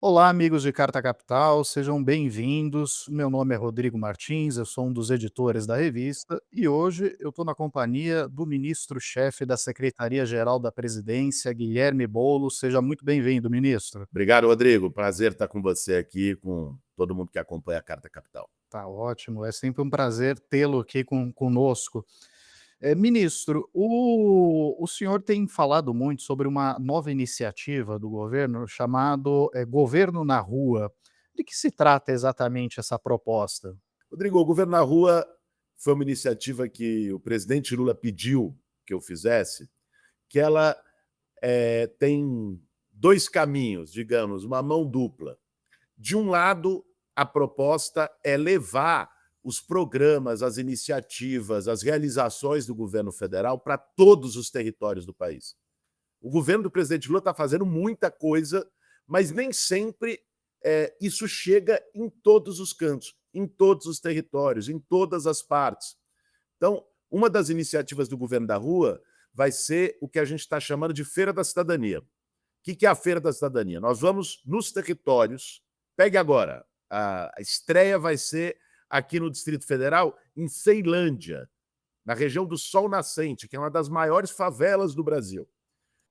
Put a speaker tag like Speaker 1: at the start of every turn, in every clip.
Speaker 1: Olá, amigos de Carta Capital, sejam bem-vindos. Meu nome é Rodrigo Martins, eu sou um dos editores da revista e hoje eu estou na companhia do ministro-chefe da Secretaria-Geral da Presidência, Guilherme Boulos. Seja muito bem-vindo, ministro.
Speaker 2: Obrigado, Rodrigo. Prazer estar com você aqui, com todo mundo que acompanha a Carta Capital.
Speaker 1: Tá ótimo, é sempre um prazer tê-lo aqui conosco. Ministro, o senhor tem falado muito sobre uma nova iniciativa do governo chamado Governo na Rua. De que se trata exatamente essa proposta?
Speaker 2: Rodrigo, o Governo na Rua foi uma iniciativa que o presidente Lula pediu que eu fizesse, que ela tem dois caminhos, digamos, uma mão dupla. De um lado, a proposta é levar os programas, as iniciativas, as realizações do governo federal para todos os territórios do país. O governo do presidente Lula está fazendo muita coisa, mas nem sempre isso chega em todos os cantos, em todos os territórios, em todas as partes. Então, uma das iniciativas do Governo da Rua vai ser o que a gente está chamando de Feira da Cidadania. O que é a Feira da Cidadania? Nós vamos nos territórios, pegue agora, a estreia vai ser aqui no Distrito Federal, em Ceilândia, na região do Sol Nascente, que é uma das maiores favelas do Brasil.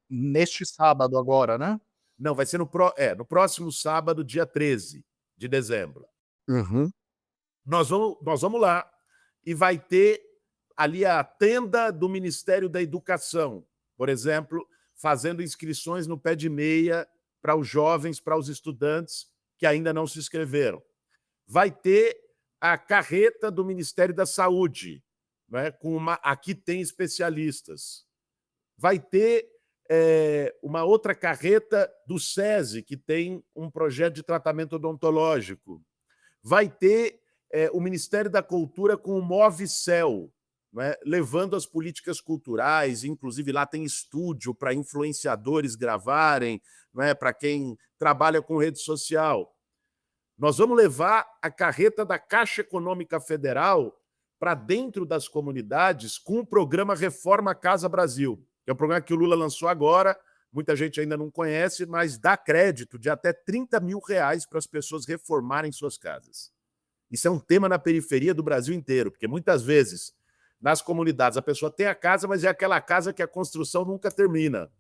Speaker 1: Neste sábado agora, né?
Speaker 2: Não, vai ser no próximo sábado, dia 13 de dezembro.
Speaker 1: Uhum.
Speaker 2: Nós vamos lá e vai ter ali a tenda do Ministério da Educação, por exemplo, fazendo inscrições no pé de meia para os jovens, para os estudantes que ainda não se inscreveram. Vai ter a carreta do Ministério da Saúde, né, aqui tem especialistas. Vai ter uma outra carreta do SESI, que tem um projeto de tratamento odontológico. Vai ter o Ministério da Cultura com o Movicel, né, levando as políticas culturais, inclusive lá tem estúdio para influenciadores gravarem, né, para quem trabalha com rede social. Nós vamos levar a carreta da Caixa Econômica Federal para dentro das comunidades com o programa Reforma Casa Brasil, que é um programa que o Lula lançou agora, muita gente ainda não conhece, mas dá crédito de até R$ 30 mil para as pessoas reformarem suas casas. Isso é um tema na periferia do Brasil inteiro, porque muitas vezes nas comunidades a pessoa tem a casa, mas é aquela casa que a construção nunca termina,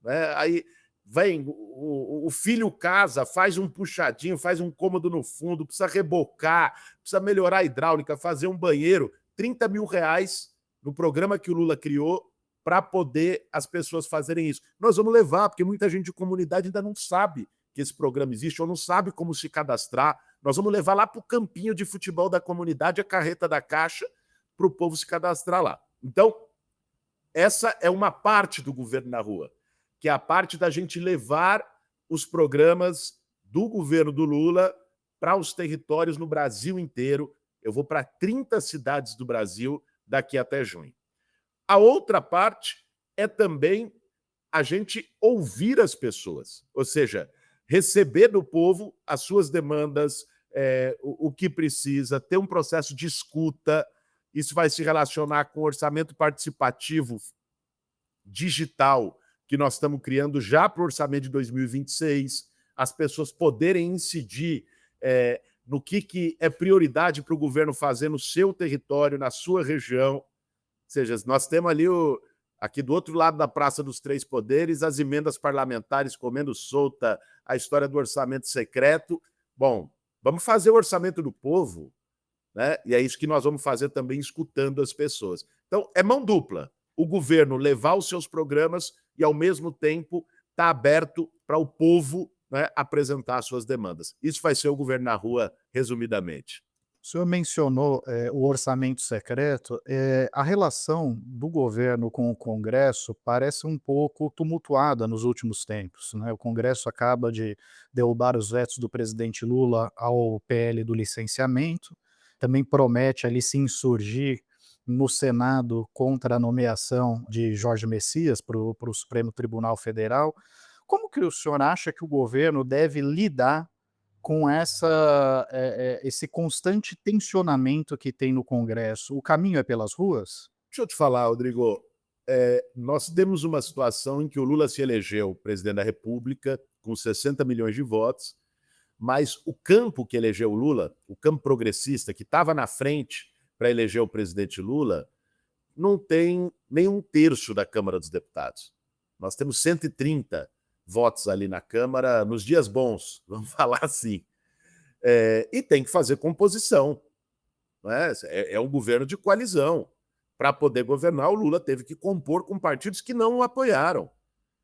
Speaker 2: né? Aí vem o filho casa, faz um puxadinho, faz um cômodo no fundo, precisa rebocar, precisa melhorar a hidráulica, fazer um banheiro, R$ 30 mil no programa que o Lula criou para poder as pessoas fazerem isso. Nós vamos levar, porque muita gente de comunidade ainda não sabe que esse programa existe ou não sabe como se cadastrar. Nós vamos levar lá para o campinho de futebol da comunidade a carreta da Caixa para o povo se cadastrar lá. Então, essa é uma parte do governo na rua, que é a parte da gente levar os programas do governo do Lula para os territórios no Brasil inteiro. Eu vou para 30 cidades do Brasil daqui até junho. A outra parte é também a gente ouvir as pessoas, ou seja, receber do povo as suas demandas, o que precisa, ter um processo de escuta. Isso vai se relacionar com o orçamento participativo digital que nós estamos criando já para o orçamento de 2026, as pessoas poderem incidir no que é prioridade para o governo fazer no seu território, na sua região. Ou seja, nós temos ali aqui do outro lado da Praça dos Três Poderes, as emendas parlamentares comendo solta, a história do orçamento secreto. Bom, vamos fazer o orçamento do povo, né? E é isso que nós vamos fazer também, escutando as pessoas. Então, é mão dupla. O governo levar os seus programas e, ao mesmo tempo, estar aberto para o povo, né, apresentar suas demandas. Isso vai ser o governo na rua, resumidamente.
Speaker 1: O senhor mencionou, o orçamento secreto. A relação do governo com o Congresso parece um pouco tumultuada nos últimos tempos, né. O Congresso acaba de derrubar os vetos do presidente Lula ao PL do licenciamento, também promete ali se insurgir no Senado contra a nomeação de Jorge Messias para o Supremo Tribunal Federal. Como que o senhor acha que o governo deve lidar com esse constante tensionamento que tem no Congresso? O caminho é pelas ruas?
Speaker 2: Deixa eu te falar, Rodrigo, nós temos uma situação em que o Lula se elegeu presidente da República com 60 milhões de votos mas o campo que elegeu o Lula, o campo progressista, que estava na frente para eleger o presidente Lula, não tem nem um terço da Câmara dos Deputados. Nós temos 130 votos ali na Câmara nos dias bons, vamos falar assim. E tem que fazer composição. Não é? É um governo de coalizão. Para poder governar, o Lula teve que compor com partidos que não o apoiaram.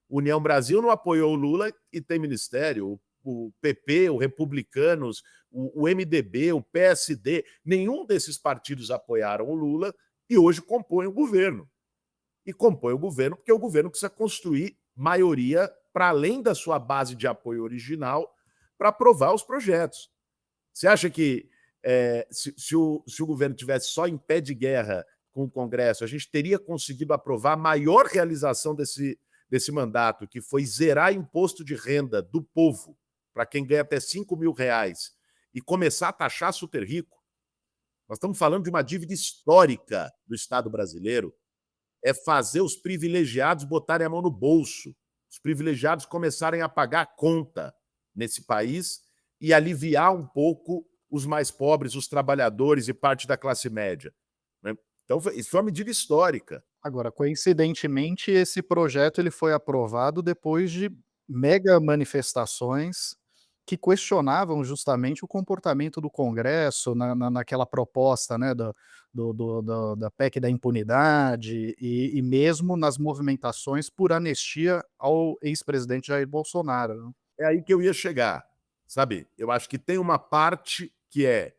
Speaker 2: União Brasil não apoiou o Lula e tem ministério. O PP, o Republicanos, o MDB, o PSD, nenhum desses partidos apoiaram o Lula e hoje compõem o governo. E compõe o governo porque o governo precisa construir maioria para além da sua base de apoio original para aprovar os projetos. Você acha que se o governo tivesse só em pé de guerra com o Congresso, a gente teria conseguido aprovar a maior realização desse mandato, que foi zerar imposto de renda do povo para quem ganha até R$ 5.000 e começar a taxar super rico? Nós estamos falando de uma dívida histórica do Estado brasileiro. É fazer os privilegiados botarem a mão no bolso, os privilegiados começarem a pagar a conta nesse país e aliviar um pouco os mais pobres, os trabalhadores e parte da classe média, né? Então, isso foi uma medida histórica.
Speaker 1: Agora, coincidentemente, esse projeto ele foi aprovado depois de mega manifestações que questionavam justamente o comportamento do Congresso naquela proposta, né, da PEC da impunidade e mesmo nas movimentações por anistia ao ex-presidente Jair Bolsonaro, né.
Speaker 2: É aí que eu ia chegar, sabe? Eu acho que tem uma parte que é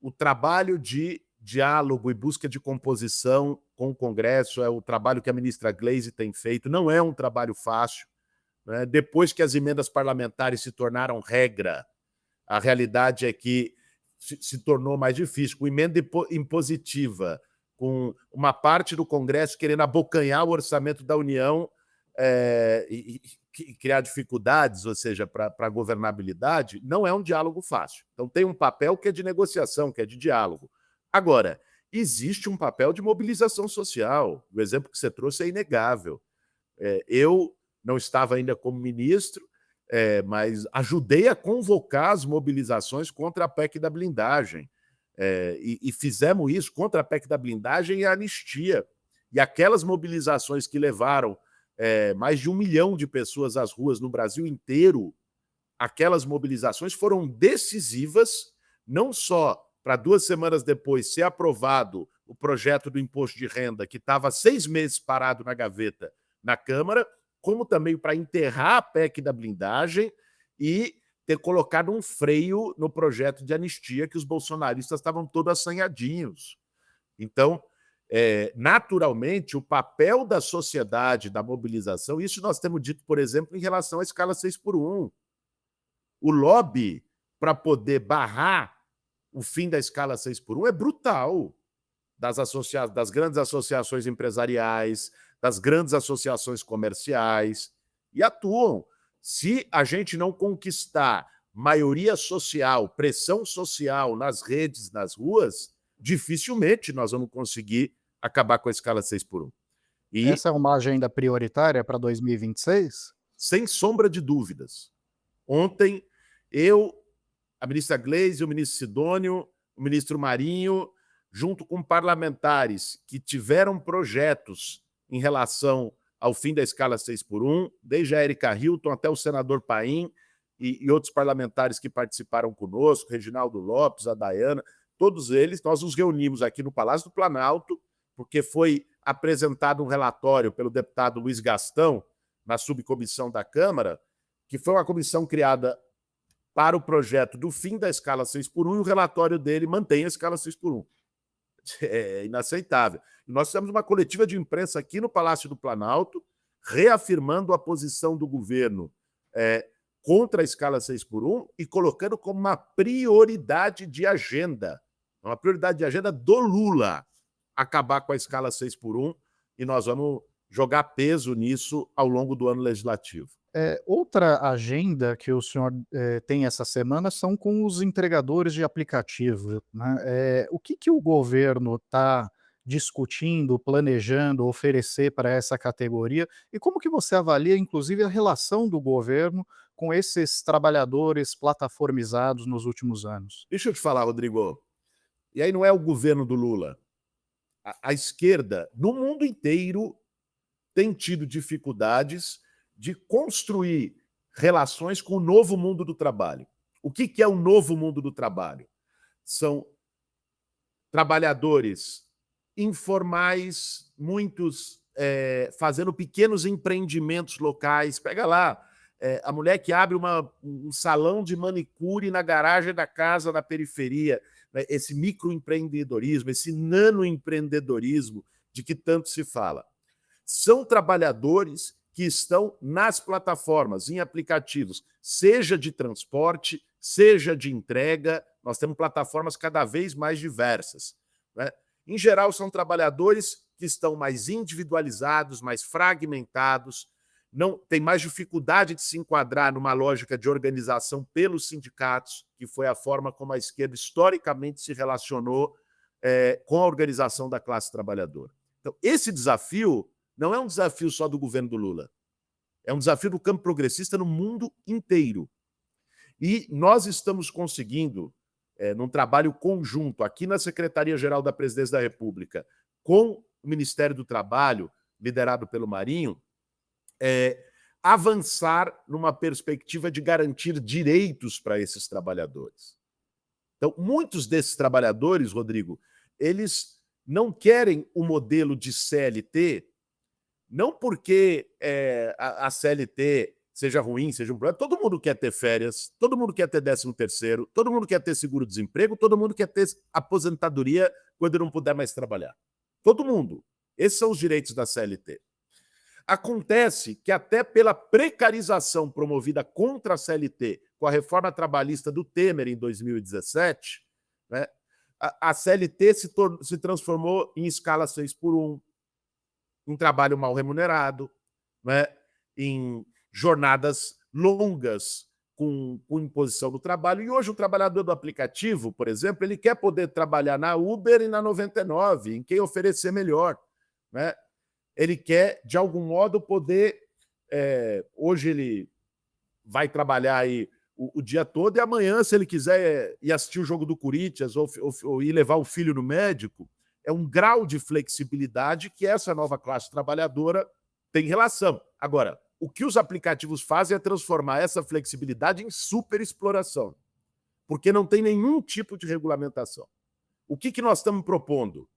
Speaker 2: o trabalho de diálogo e busca de composição com o Congresso, é o trabalho que a ministra Gleisi tem feito, não é um trabalho fácil, né? Depois que as emendas parlamentares se tornaram regra, a realidade é que se tornou mais difícil. Com emenda impositiva, com uma parte do Congresso querendo abocanhar o orçamento da União e criar dificuldades, ou seja, para a governabilidade, não é um diálogo fácil. Então tem um papel que é de negociação, que é de diálogo. Agora, existe um papel de mobilização social. O exemplo que você trouxe é inegável. Eu não estava ainda como ministro, mas ajudei a convocar as mobilizações contra a PEC da blindagem. E fizemos isso contra a PEC da blindagem e a anistia. E aquelas mobilizações que levaram mais de 1 milhão de pessoas às ruas no Brasil inteiro, aquelas mobilizações foram decisivas, não só para 2 semanas depois ser aprovado o projeto do imposto de renda, que estava 6 meses parado na gaveta na Câmara, como também para enterrar a PEC da blindagem e ter colocado um freio no projeto de anistia que os bolsonaristas estavam todos assanhadinhos. Então, naturalmente, o papel da sociedade, da mobilização, isso nós temos dito, por exemplo, em relação à escala 6x1. O lobby para poder barrar o fim da escala 6x1 é brutal. Das grandes associações empresariais, das grandes associações comerciais, e atuam. Se a gente não conquistar maioria social, pressão social nas redes, nas ruas, dificilmente nós vamos conseguir acabar com a escala 6x1. E,
Speaker 1: Essa é uma agenda prioritária para 2026?
Speaker 2: sem sombra de dúvidas, ontem eu, a ministra Gleisi, o ministro Sidônio, o ministro Marinho, junto com parlamentares que tiveram projetos em relação ao fim da escala 6x1, desde a Érica Hilton até o senador Paim e outros parlamentares que participaram conosco, Reginaldo Lopes, a Dayana, todos eles, nós nos reunimos aqui no Palácio do Planalto, porque foi apresentado um relatório pelo deputado Luiz Gastão, na subcomissão da Câmara, que foi uma comissão criada para o projeto do fim da escala 6x1 e o relatório dele mantém a escala 6x1. É inaceitável. E nós fizemos uma coletiva de imprensa aqui no Palácio do Planalto, reafirmando a posição do governo contra a escala 6x1 e colocando como uma prioridade de agenda, uma prioridade de agenda do Lula, acabar com a escala 6x1, e nós vamos jogar peso nisso ao longo do ano legislativo.
Speaker 1: Outra agenda que o senhor tem essa semana são com os entregadores de aplicativo, né. O que o governo está discutindo, planejando oferecer para essa categoria e como que você avalia, inclusive, a relação do governo com esses trabalhadores plataformizados nos últimos anos?
Speaker 2: Deixa eu te falar, Rodrigo, e aí não é o governo do Lula. A esquerda, no mundo inteiro, tem tido dificuldades de construir relações com o novo mundo do trabalho. O que é o novo mundo do trabalho? São trabalhadores informais, muitos fazendo pequenos empreendimentos locais. Pega lá, a mulher que abre um salão de manicure na garagem da casa na periferia, né? Esse microempreendedorismo, esse nanoempreendedorismo de que tanto se fala. São trabalhadores que estão nas plataformas, em aplicativos, seja de transporte, seja de entrega. Nós temos plataformas cada vez mais diversas, né? Em geral, são trabalhadores que estão mais individualizados, mais fragmentados, não tem mais dificuldade de se enquadrar numa lógica de organização pelos sindicatos, que foi a forma como a esquerda historicamente se relacionou com a organização da classe trabalhadora. Então, esse desafio não é um desafio só do governo do Lula, é um desafio do campo progressista no mundo inteiro. E nós estamos conseguindo, num trabalho conjunto aqui na Secretaria-Geral da Presidência da República, com o Ministério do Trabalho, liderado pelo Marinho, avançar numa perspectiva de garantir direitos para esses trabalhadores. Então, muitos desses trabalhadores, Rodrigo, eles não querem o modelo de CLT, não porque a CLT seja ruim, seja um problema. Todo mundo quer ter férias, todo mundo quer ter 13º, todo mundo quer ter seguro-desemprego, todo mundo quer ter aposentadoria quando não puder mais trabalhar. Todo mundo. Esses são os direitos da CLT. Acontece que até pela precarização promovida contra a CLT com a reforma trabalhista do Temer em 2017, né, a CLT se transformou em escala 6x1, em trabalho mal remunerado, né, em jornadas longas com imposição do trabalho. E hoje o trabalhador do aplicativo, por exemplo, ele quer poder trabalhar na Uber e na 99, em quem oferecer melhor, né? Ele quer, de algum modo, poder... hoje ele vai trabalhar aí o dia todo e amanhã, se ele quiser ir assistir o jogo do Corinthians ou ir levar o filho no médico, é um grau de flexibilidade que essa nova classe trabalhadora tem relação. Agora, o que os aplicativos fazem é transformar essa flexibilidade em superexploração, porque não tem nenhum tipo de regulamentação. O que nós estamos propondo?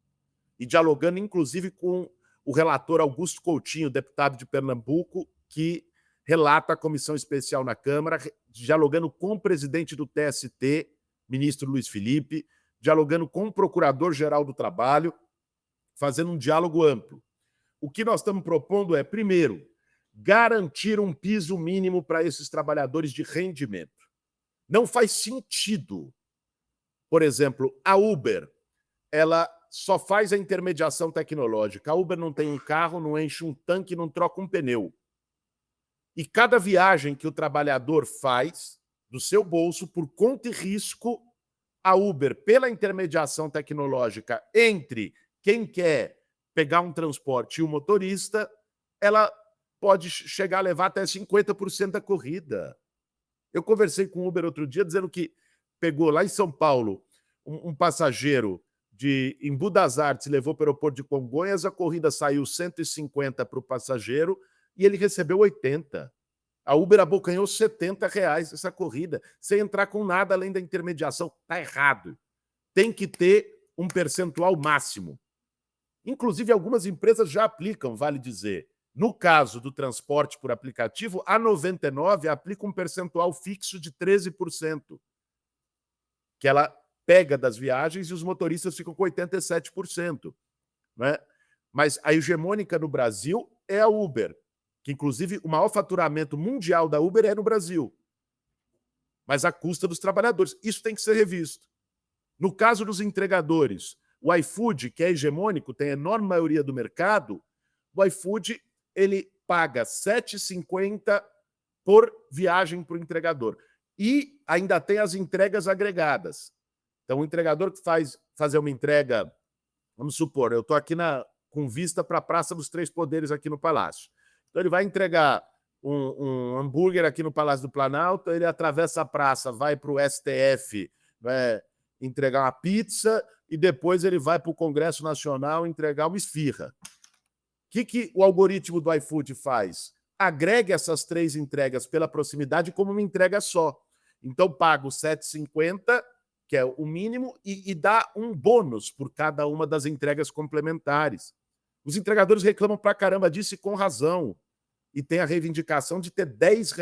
Speaker 2: E dialogando, inclusive, com o relator Augusto Coutinho, deputado de Pernambuco, que relata a comissão especial na Câmara, dialogando com o presidente do TST, ministro Luiz Felipe, dialogando com o procurador-geral do Trabalho, fazendo um diálogo amplo. O que nós estamos propondo é, primeiro, garantir um piso mínimo para esses trabalhadores de rendimento. Não faz sentido, por exemplo, a Uber, ela só faz a intermediação tecnológica. A Uber não tem um carro, não enche um tanque, não troca um pneu. E cada viagem que o trabalhador faz do seu bolso, por conta e risco, a Uber, pela intermediação tecnológica entre quem quer pegar um transporte e o motorista, ela pode chegar a levar até 50% da corrida. Eu conversei com o Uber outro dia, dizendo que pegou lá em São Paulo um passageiro em Budas Artes, levou para o aeroporto de Congonhas, a corrida saiu 150 para o passageiro e ele recebeu 80. A Uber abocanhou R$70 essa corrida, sem entrar com nada além da intermediação. Está errado. Tem que ter um percentual máximo. Inclusive, algumas empresas já aplicam, vale dizer. No caso do transporte por aplicativo, a 99 aplica um percentual fixo de 13%, que ela pega das viagens e os motoristas ficam com 87%. Né? Mas a hegemônica no Brasil é a Uber, que inclusive o maior faturamento mundial da Uber é no Brasil, mas à custa dos trabalhadores. Isso tem que ser revisto. No caso dos entregadores, o iFood, que é hegemônico, tem a enorme maioria do mercado, o iFood ele paga R$ 7,50 por viagem para o entregador. E ainda tem as entregas agregadas. Então, o entregador que fazer uma entrega, vamos supor, eu estou aqui com vista para a Praça dos Três Poderes aqui no Palácio. Então, ele vai entregar um hambúrguer aqui no Palácio do Planalto, ele atravessa a praça, vai para o STF, vai entregar uma pizza e depois ele vai para o Congresso Nacional entregar uma esfirra. O que o algoritmo do iFood faz? Agrega essas 3 entregas pela proximidade como uma entrega só. Então, pago R$ 7,50, que é o mínimo, e dá um bônus por cada uma das entregas complementares. Os entregadores reclamam pra caramba disso e com razão. E tem a reivindicação de ter R$ 10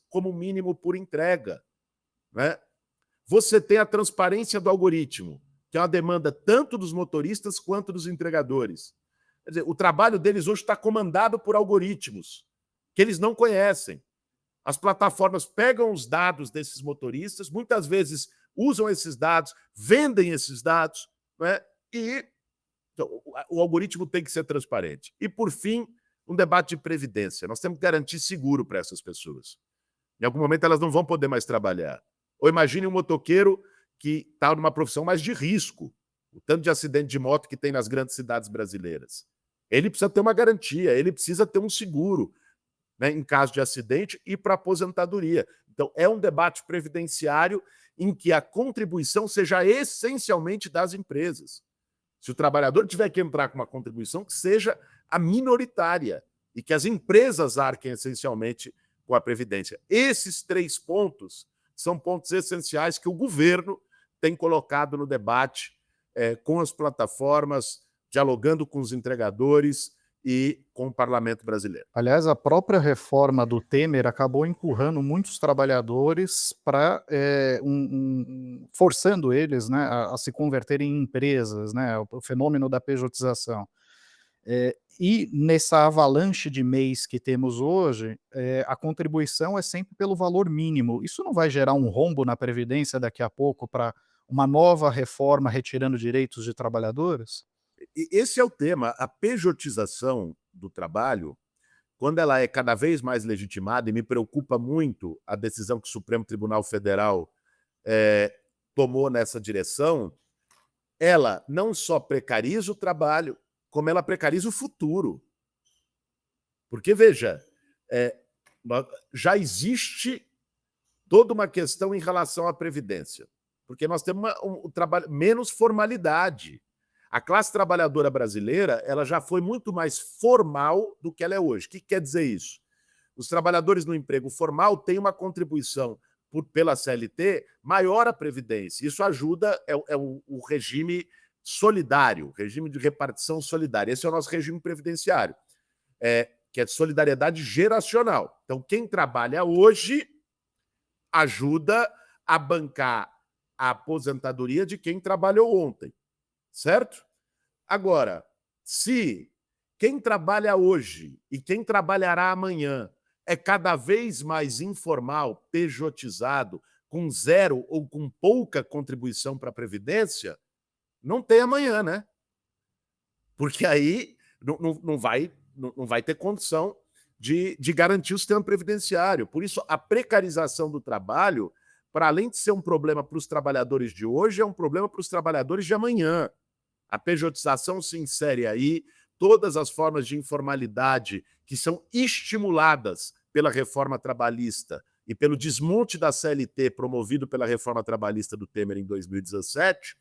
Speaker 2: como mínimo por entrega, né? Você tem a transparência do algoritmo, que é uma demanda tanto dos motoristas quanto dos entregadores. Quer dizer, o trabalho deles hoje está comandado por algoritmos que eles não conhecem. As plataformas pegam os dados desses motoristas, muitas vezes usam esses dados, vendem esses dados, né? E então, o algoritmo tem que ser transparente. E, por fim, um debate de previdência. Nós temos que garantir seguro para essas pessoas. Em algum momento elas não vão poder mais trabalhar. Ou imagine um motoqueiro que está numa profissão mais de risco, o tanto de acidente de moto que tem nas grandes cidades brasileiras. Ele precisa ter uma garantia, ele precisa ter um seguro, né, em caso de acidente e para aposentadoria. Então, é um debate previdenciário em que a contribuição seja essencialmente das empresas. Se o trabalhador tiver que entrar com uma contribuição, que seja a minoritária e que as empresas arquem essencialmente com a Previdência. Esses 3 pontos são pontos essenciais que o governo tem colocado no debate com as plataformas, dialogando com os entregadores e com o parlamento brasileiro.
Speaker 1: Aliás, a própria reforma do Temer acabou empurrando muitos trabalhadores para forçando eles, né, a se converterem em empresas, né, o fenômeno da pejotização. E nessa avalanche de MEIs que temos hoje, a contribuição é sempre pelo valor mínimo. Isso não vai gerar um rombo na Previdência daqui a pouco para uma nova reforma retirando direitos de trabalhadores?
Speaker 2: E esse é o tema. A pejotização do trabalho, quando ela é cada vez mais legitimada, e me preocupa muito a decisão que o Supremo Tribunal Federal tomou nessa direção, ela não só precariza o trabalho, como ela precariza o futuro. Porque, veja, já existe toda uma questão em relação à Previdência, porque nós temos um trabalho menos formalidade. A classe trabalhadora brasileira ela já foi muito mais formal do que ela é hoje. O que quer dizer isso? Os trabalhadores no emprego formal têm uma contribuição pela CLT maior à Previdência. Isso ajuda, o regime solidário, regime de repartição solidária. Esse é o nosso regime previdenciário, que é de solidariedade geracional. Então, quem trabalha hoje ajuda a bancar a aposentadoria de quem trabalhou ontem, certo? Agora, se quem trabalha hoje e quem trabalhará amanhã é cada vez mais informal, pejotizado, com zero ou com pouca contribuição para a Previdência, não tem amanhã, né? Porque aí não vai ter condição de garantir o sistema previdenciário. Por isso, a precarização do trabalho, para além de ser um problema para os trabalhadores de hoje, é um problema para os trabalhadores de amanhã. A pejotização se insere aí, todas as formas de informalidade que são estimuladas pela reforma trabalhista e pelo desmonte da CLT promovido pela reforma trabalhista do Temer em 2017,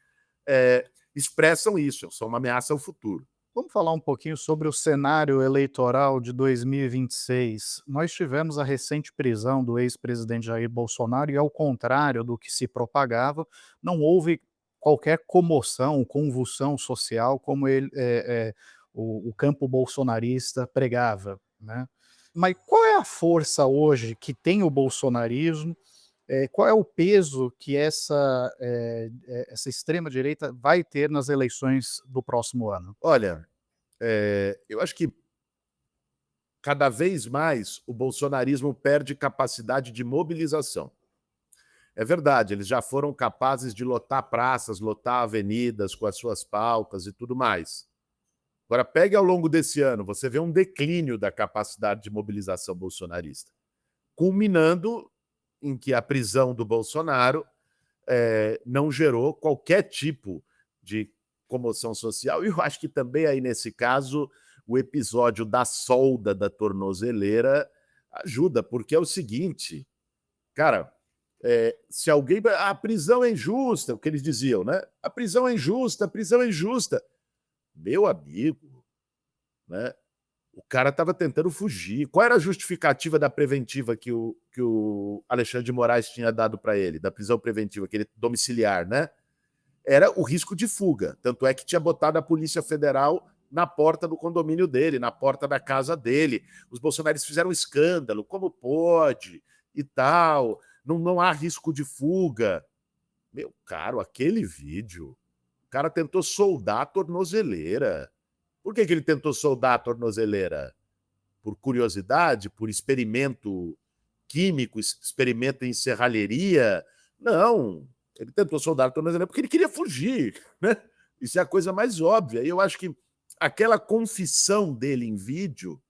Speaker 2: expressam isso, são uma ameaça ao futuro.
Speaker 1: Vamos falar um pouquinho sobre o cenário eleitoral de 2026. Nós tivemos a recente prisão do ex-presidente Jair Bolsonaro e, ao contrário do que se propagava, não houve qualquer comoção, convulsão social como o campo bolsonarista pregava, né? Mas qual é a força hoje que tem o bolsonarismo? Qual é o peso que essa extrema-direita vai ter nas eleições do próximo ano?
Speaker 2: Olha, eu acho que cada vez mais o bolsonarismo perde capacidade de mobilização. É verdade, eles já foram capazes de lotar praças, lotar avenidas com as suas pautas e tudo mais. Agora, pegue ao longo desse ano, você vê um declínio da capacidade de mobilização bolsonarista, culminando em que a prisão do Bolsonaro não gerou qualquer tipo de comoção social. E eu acho que também aí, nesse caso, o episódio da solda da tornozeleira Ajuda, porque é o seguinte, cara, se alguém... A prisão é injusta, o que eles diziam, né? A prisão é injusta, a prisão é injusta. Meu amigo, né? O cara estava tentando fugir. Qual era a justificativa da preventiva que o Alexandre de Moraes tinha dado para ele, da prisão preventiva, aquele domiciliar, né? Era o risco de fuga. Tanto é que tinha botado a Polícia Federal na porta do condomínio dele, na porta da casa dele. Os bolsonaristas fizeram um escândalo, como pode e tal, não há risco de fuga. Meu caro, aquele vídeo, o cara tentou soldar a tornozeleira. Por que ele tentou soldar a tornozeleira? Por curiosidade? Por experimento químico, experimento em serralheria? Não, ele tentou soldar a tornozeleira porque ele queria fugir, né? Isso é a coisa mais óbvia. E eu acho que aquela confissão dele em vídeo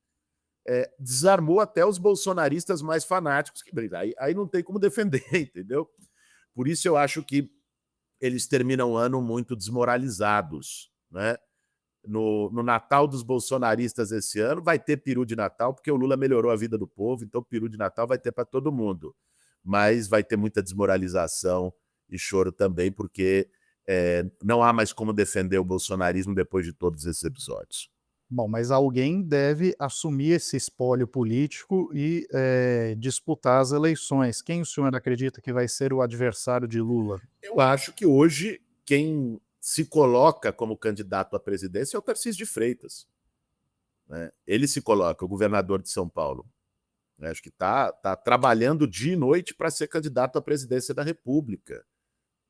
Speaker 2: desarmou até os bolsonaristas mais fanáticos. Aí não tem como defender, entendeu? Por isso eu acho que eles terminam o ano muito desmoralizados, né? No Natal dos bolsonaristas esse ano vai ter peru de Natal, porque o Lula melhorou a vida do povo, então peru de Natal vai ter para todo mundo. Mas vai ter muita desmoralização e choro também, porque não há mais como defender o bolsonarismo depois de todos esses episódios.
Speaker 1: Bom, mas alguém deve assumir esse espólio político e disputar as eleições. Quem o senhor acredita que vai ser o adversário de Lula?
Speaker 2: Eu acho que hoje quem se coloca como candidato à presidência é o Tarcísio de Freitas, né? Ele se coloca, o governador de São Paulo. Acho que está trabalhando dia e noite para ser candidato à presidência da República,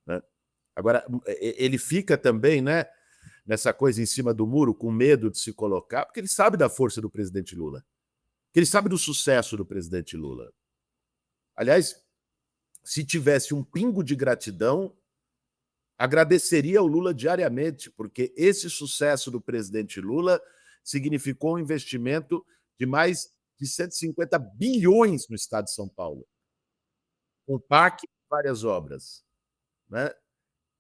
Speaker 2: né? Agora, ele fica também, né, nessa coisa em cima do muro, com medo de se colocar, porque ele sabe da força do presidente Lula, que ele sabe do sucesso do presidente Lula. Aliás, se tivesse um pingo de gratidão, agradeceria o Lula diariamente, porque esse sucesso do presidente Lula significou um investimento de mais de 150 bilhões no estado de São Paulo, com PAC e várias obras, né?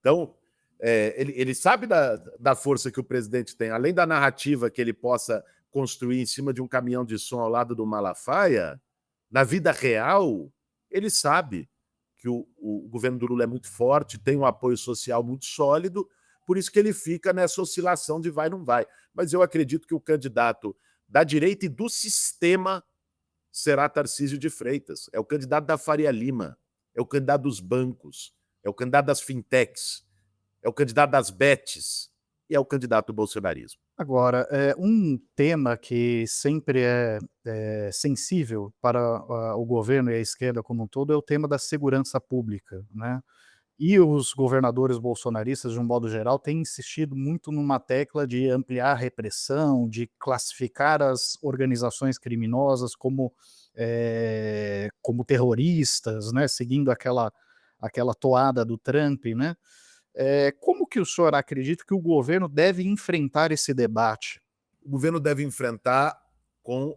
Speaker 2: Então, ele sabe da força que o presidente tem, além da narrativa que ele possa construir em cima de um caminhão de som ao lado do Malafaia, na vida real, ele sabe que o governo do Lula é muito forte, tem um apoio social muito sólido, por isso que ele fica nessa oscilação de vai não vai. Mas eu acredito que o candidato da direita e do sistema será Tarcísio de Freitas. É o candidato da Faria Lima, é o candidato dos bancos, é o candidato das fintechs, é o candidato das bets e é o candidato do bolsonarismo.
Speaker 1: Agora, um tema que sempre é sensível para o governo e a esquerda como um todo é o tema da segurança pública, né? E os governadores bolsonaristas, de um modo geral, têm insistido muito numa tecla de ampliar a repressão, de classificar as organizações criminosas como terroristas, né, seguindo aquela toada do Trump, né? Como que o senhor acredita que o governo deve enfrentar esse debate?
Speaker 2: O governo deve enfrentar com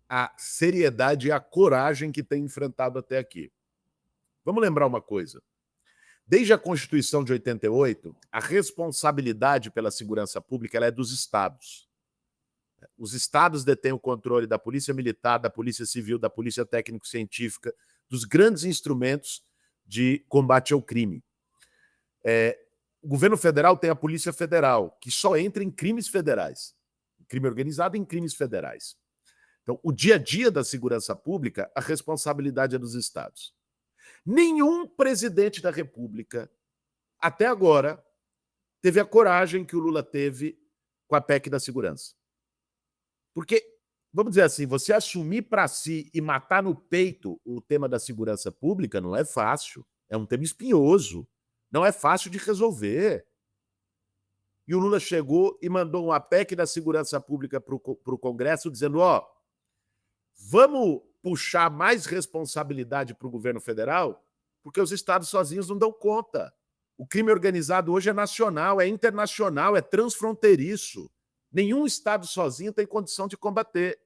Speaker 2: a seriedade e a coragem que tem enfrentado até aqui. Vamos lembrar uma coisa. Desde a Constituição de 88, a responsabilidade pela segurança pública ela é dos estados. Os estados detêm o controle da Polícia Militar, da Polícia Civil, da Polícia Técnico-Científica, dos grandes instrumentos de combate ao crime. O governo federal tem a Polícia Federal, que só entra em crimes federais. Crime organizado em crimes federais. Então, o dia a dia da segurança pública, a responsabilidade é dos estados. Nenhum presidente da República, até agora, teve a coragem que o Lula teve com a PEC da segurança. Porque, vamos dizer assim, você assumir para si e matar no peito o tema da segurança pública não é fácil. É um tema espinhoso. Não é fácil de resolver. E o Lula chegou e mandou uma PEC da segurança pública para o Congresso, dizendo, vamos puxar mais responsabilidade para o governo federal, porque os estados sozinhos não dão conta. O crime organizado hoje é nacional, é internacional, é transfronteiriço. Nenhum estado sozinho tem condição de combater.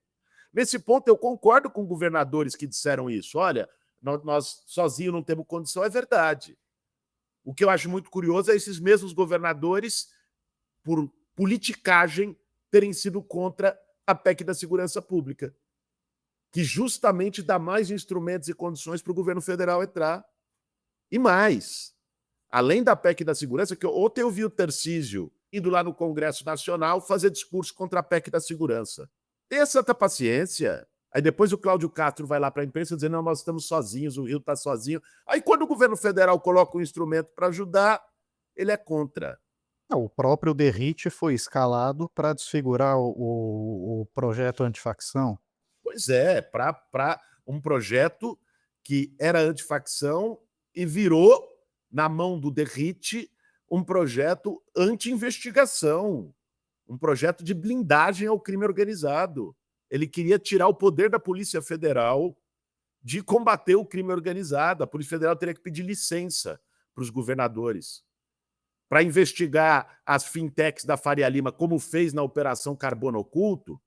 Speaker 2: Nesse ponto, eu concordo com governadores que disseram isso. Olha, nós sozinhos não temos condição, é verdade. O que eu acho muito curioso é esses mesmos governadores, por politicagem, terem sido contra a PEC da segurança pública. que justamente dá mais instrumentos e condições para o governo federal entrar. E mais, além da PEC da segurança, que ontem eu vi o Tarcísio indo lá no Congresso Nacional fazer discurso contra a PEC da segurança. Tenha santa paciência. Aí depois o Cláudio Castro vai lá para a imprensa dizendo: não, nós estamos sozinhos, o Rio está sozinho. Aí quando o governo federal coloca um instrumento para ajudar, ele é contra.
Speaker 1: Não, o próprio Derrite foi escalado para desfigurar o projeto antifacção.
Speaker 2: Pois é, para um projeto que era antifacção e virou, na mão do Derrite, um projeto anti-investigação, um projeto de blindagem ao crime organizado. Ele queria tirar o poder da Polícia Federal de combater o crime organizado. A Polícia Federal teria que pedir licença para os governadores para investigar as fintechs da Faria Lima, como fez na Operação Carbono Oculto,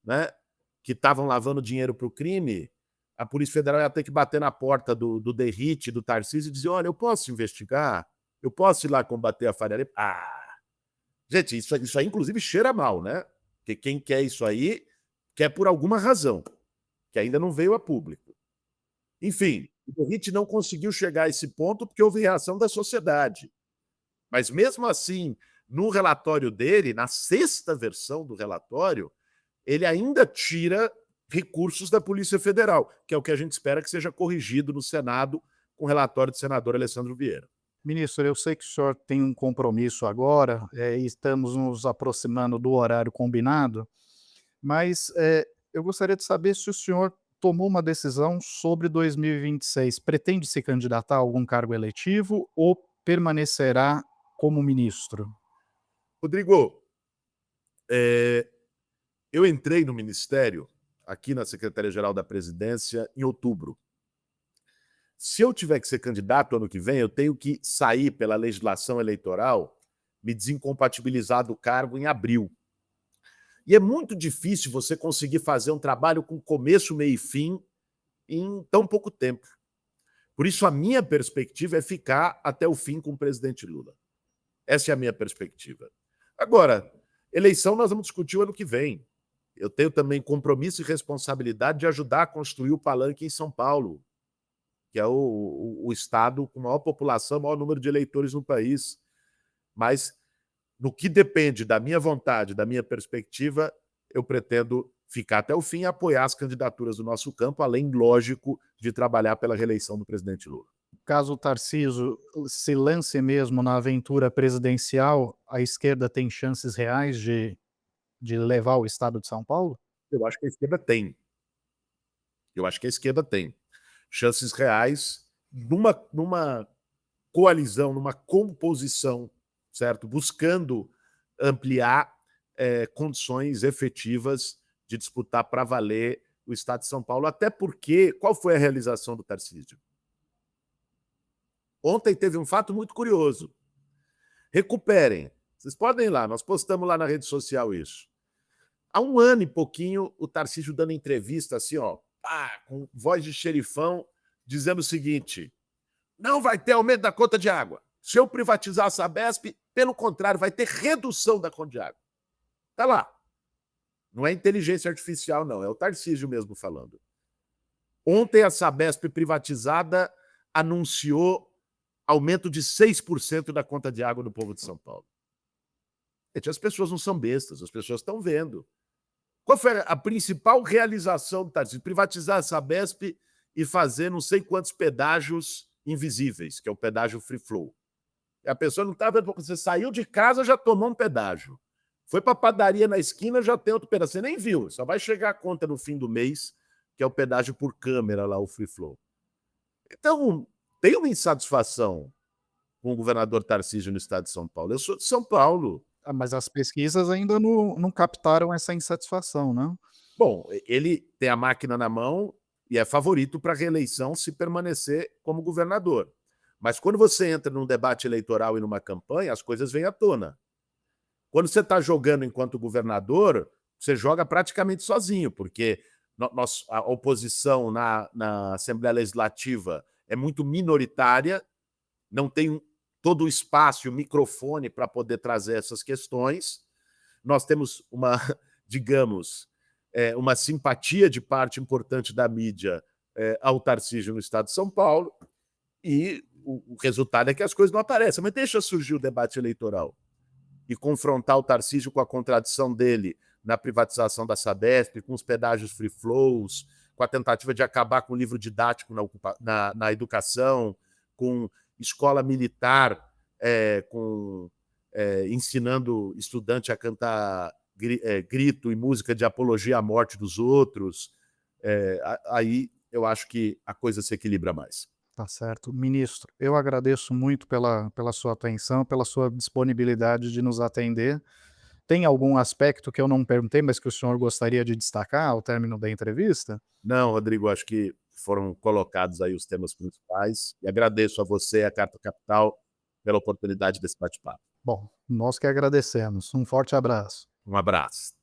Speaker 2: né, que estavam lavando dinheiro para o crime. A Polícia Federal ia ter que bater na porta do Derrite, do Tarcísio, e dizer: olha, eu posso investigar? Eu posso ir lá combater a Faria Lima? Gente, isso aí inclusive cheira mal, né? Porque quem quer isso aí quer por alguma razão, que ainda não veio a público. Enfim, o Derrite não conseguiu chegar a esse ponto porque houve reação da sociedade. Mas mesmo assim, no relatório dele, na sexta versão do relatório, ele ainda tira recursos da Polícia Federal, que é o que a gente espera que seja corrigido no Senado com o relatório do senador Alessandro Vieira.
Speaker 1: Ministro, eu sei que o senhor tem um compromisso agora, e estamos nos aproximando do horário combinado, mas eu gostaria de saber se o senhor tomou uma decisão sobre 2026. Pretende se candidatar a algum cargo eletivo ou permanecerá como ministro?
Speaker 2: Rodrigo, eu entrei no Ministério, aqui na Secretaria-Geral da Presidência, em outubro. Se eu tiver que ser candidato ano que vem, eu tenho que sair pela legislação eleitoral, me desincompatibilizar do cargo em abril. E é muito difícil você conseguir fazer um trabalho com começo, meio e fim em tão pouco tempo. Por isso, a minha perspectiva é ficar até o fim com o presidente Lula. Essa é a minha perspectiva. Agora, eleição nós vamos discutir o ano que vem. Eu tenho também compromisso e responsabilidade de ajudar a construir o Palanque em São Paulo, que é o estado com maior população, maior número de eleitores no país. Mas, no que depende da minha vontade, da minha perspectiva, eu pretendo ficar até o fim e apoiar as candidaturas do nosso campo, além, lógico, de trabalhar pela reeleição do presidente Lula.
Speaker 1: Caso o Tarcísio se lance mesmo na aventura presidencial, a esquerda tem chances reais de levar o estado de São Paulo?
Speaker 2: Eu acho que a esquerda tem. Eu acho que a esquerda tem chances reais numa coalizão, numa composição, certo? Buscando ampliar condições efetivas de disputar para valer o estado de São Paulo, até porque qual foi a realização do Tarcísio? Ontem teve um fato muito curioso. Recuperem. Vocês podem ir lá, nós postamos lá na rede social isso. Há um ano e pouquinho, o Tarcísio dando entrevista assim, ó, com voz de xerifão, dizendo o seguinte: não vai ter aumento da conta de água. Se eu privatizar a Sabesp, pelo contrário, vai ter redução da conta de água. Está lá. Não é inteligência artificial, não, é o Tarcísio mesmo falando. Ontem a Sabesp privatizada anunciou aumento de 6% da conta de água do povo de São Paulo. Gente, as pessoas não são bestas, as pessoas estão vendo. Qual foi a principal realização do Tarcísio? Privatizar a Sabesp e fazer não sei quantos pedágios invisíveis, que é o pedágio free flow. E a pessoa não está vendo, você saiu de casa, já tomou um pedágio. Foi para a padaria na esquina, já tem outro pedágio. Você nem viu, só vai chegar a conta no fim do mês, que é o pedágio por câmera lá, o free flow. Então, tem uma insatisfação com o governador Tarcísio no estado de São Paulo. Eu sou de São Paulo.
Speaker 1: Mas as pesquisas ainda não captaram essa insatisfação, não?
Speaker 2: Bom, ele tem a máquina na mão e é favorito para a reeleição se permanecer como governador. Mas quando você entra num debate eleitoral e numa campanha, as coisas vêm à tona. Quando você está jogando enquanto governador, você joga praticamente sozinho, porque a oposição na Assembleia Legislativa é muito minoritária, não tem todo o espaço e o microfone para poder trazer essas questões. Nós temos uma, digamos, uma simpatia de parte importante da mídia ao Tarcísio no estado de São Paulo, e o resultado é que as coisas não aparecem. Mas deixa surgir o debate eleitoral e confrontar o Tarcísio com a contradição dele na privatização da Sabesp, com os pedágios free flows, com a tentativa de acabar com o livro didático na educação, com escola militar, ensinando estudante a cantar grito e música de apologia à morte dos outros. Aí eu acho que a coisa se equilibra mais.
Speaker 1: Tá certo. Ministro, eu agradeço muito pela sua atenção, pela sua disponibilidade de nos atender. Tem algum aspecto que eu não perguntei, mas que o senhor gostaria de destacar ao término da entrevista?
Speaker 2: Não, Rodrigo, acho que foram colocados aí os temas principais, e agradeço a você e a Carta Capital pela oportunidade desse bate-papo.
Speaker 1: Bom, nós que agradecemos. Um forte abraço.
Speaker 2: Um abraço.